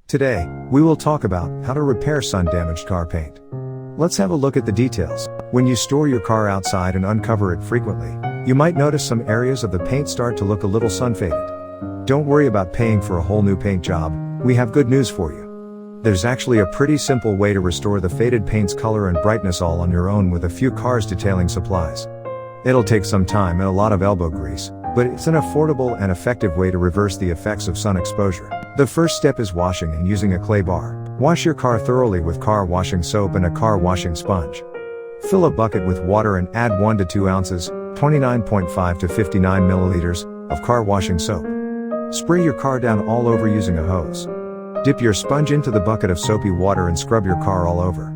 Today, we will talk about how to repair sun-damaged car paint. Let's have a look at the details. When you store your car outside and uncover it frequently, you might notice some areas of the paint start to look a little sun-faded. Don't worry about paying for a whole new paint job, we have good news for you. There's actually a pretty simple way to restore the faded paint's color and brightness all on your own with a few cars detailing supplies. It'll take some time and a lot of elbow grease, but it's an affordable and effective way to reverse the effects of sun exposure. The first step is washing and using a clay bar. Wash your car thoroughly with car washing soap and a car washing sponge. Fill a bucket with water and add 1 to 2 ounces, 29.5 to 59 milliliters, of car washing soap. Spray your car down all over using a hose. Dip your sponge into the bucket of soapy water and scrub your car all over.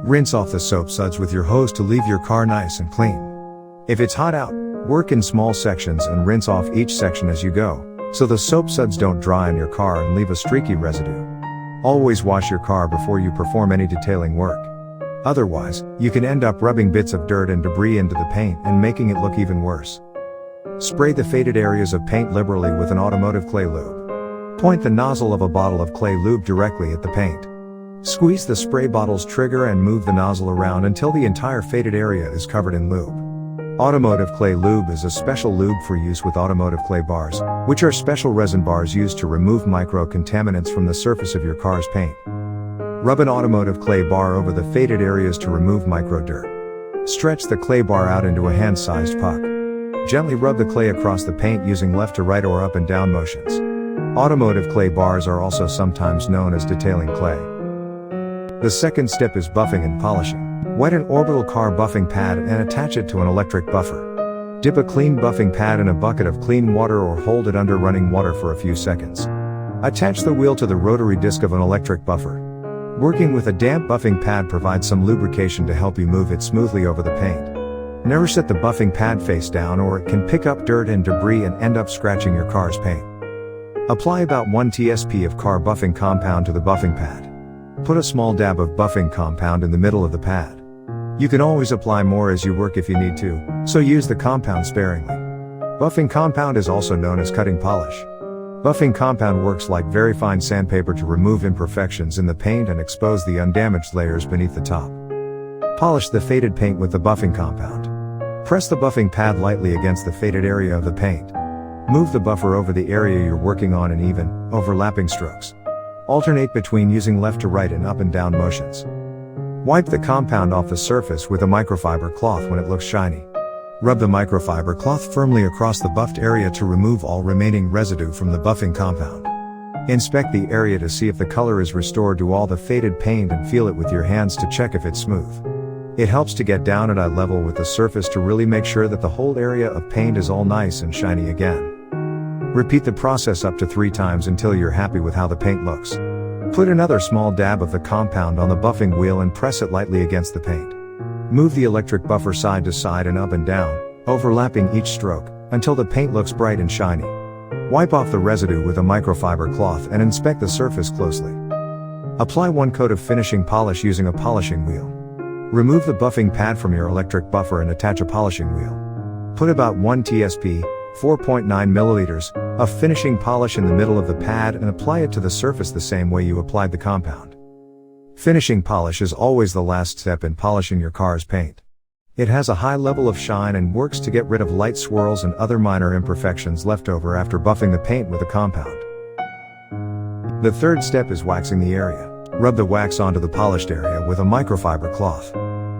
Rinse off the soap suds with your hose to leave your car nice and clean. If it's hot out, work in small sections and rinse off each section as you go, so the soap suds don't dry on your car and leave a streaky residue. Always wash your car before you perform any detailing work. Otherwise, you can end up rubbing bits of dirt and debris into the paint and making it look even worse. Spray the faded areas of paint liberally with an automotive clay lube. Point the nozzle of a bottle of clay lube directly at the paint. Squeeze the spray bottle's trigger and move the nozzle around until the entire faded area is covered in lube. Automotive clay lube is a special lube for use with automotive clay bars, which are special resin bars used to remove micro-contaminants from the surface of your car's paint. Rub an automotive clay bar over the faded areas to remove micro-dirt. Stretch the clay bar out into a hand-sized puck. Gently rub the clay across the paint using left to right or up and down motions. Automotive clay bars are also sometimes known as detailing clay. The second step is buffing and polishing. Wet an orbital car buffing pad and attach it to an electric buffer. Dip a clean buffing pad in a bucket of clean water or hold it under running water for a few seconds. Attach the wheel to the rotary disc of an electric buffer. Working with a damp buffing pad provides some lubrication to help you move it smoothly over the paint. Never set the buffing pad face down or it can pick up dirt and debris and end up scratching your car's paint. Apply about 1 tsp of car buffing compound to the buffing pad. Put a small dab of buffing compound in the middle of the pad. You can always apply more as you work if you need to, so use the compound sparingly. Buffing compound is also known as cutting polish. Buffing compound works like very fine sandpaper to remove imperfections in the paint and expose the undamaged layers beneath the top. Polish the faded paint with the buffing compound. Press the buffing pad lightly against the faded area of the paint. Move the buffer over the area you're working on in even, overlapping strokes. Alternate between using left to right and up and down motions. Wipe the compound off the surface with a microfiber cloth when it looks shiny. Rub the microfiber cloth firmly across the buffed area to remove all remaining residue from the buffing compound. Inspect the area to see if the color is restored to all the faded paint and feel it with your hands to check if it's smooth. It helps to get down at eye level with the surface to really make sure that the whole area of paint is all nice and shiny again. Repeat the process up to 3 times until you're happy with how the paint looks. Put another small dab of the compound on the buffing wheel and press it lightly against the paint. Move the electric buffer side to side and up and down, overlapping each stroke, until the paint looks bright and shiny. Wipe off the residue with a microfiber cloth and inspect the surface closely. Apply 1 coat of finishing polish using a polishing wheel. Remove the buffing pad from your electric buffer and attach a polishing wheel. Put about 1 tsp, 4.9 milliliters, of finishing polish in the middle of the pad and apply it to the surface the same way you applied the compound. Finishing polish is always the last step in polishing your car's paint. It has a high level of shine and works to get rid of light swirls and other minor imperfections left over after buffing the paint with a compound. The third step is waxing the area. Rub the wax onto the polished area with a microfiber cloth.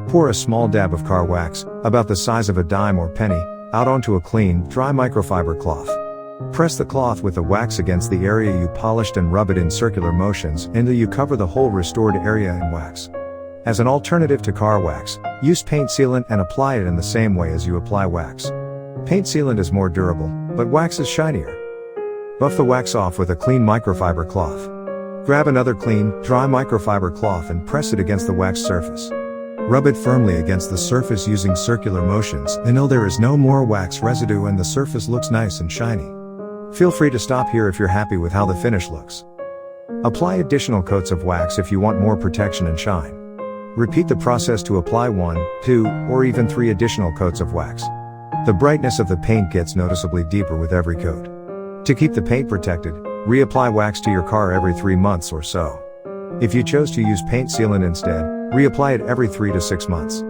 Pour a small dab of car wax, about the size of a dime or penny, out onto a clean, dry microfiber cloth. Press the cloth with the wax against the area you polished and rub it in circular motions until you cover the whole restored area in wax. As an alternative to car wax, use paint sealant and apply it in the same way as you apply wax. Paint sealant is more durable, but wax is shinier. Buff the wax off with a clean microfiber cloth. Grab another clean, dry microfiber cloth and press it against the wax surface. Rub it firmly against the surface using circular motions until there is no more wax residue and the surface looks nice and shiny. Feel free to stop here if you're happy with how the finish looks. Apply additional coats of wax if you want more protection and shine. Repeat the process to apply 1, 2, or even 3 additional coats of wax. The brightness of the paint gets noticeably deeper with every coat. To keep the paint protected, Reapply wax to your car every 3 months or so. If you chose to use paint sealant instead, reapply it every 3 to 6 months.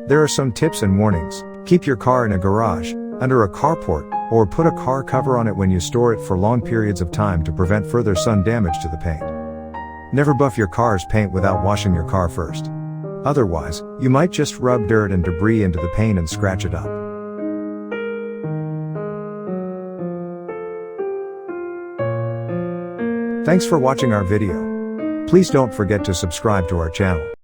There are some tips and warnings. Keep your car in a garage, under a carport, or put a car cover on it when you store it for long periods of time to prevent further sun damage to the paint. Never buff your car's paint without washing your car first. Otherwise, you might just rub dirt and debris into the paint and scratch it up. Thanks for watching our video. Please don't forget to subscribe to our channel.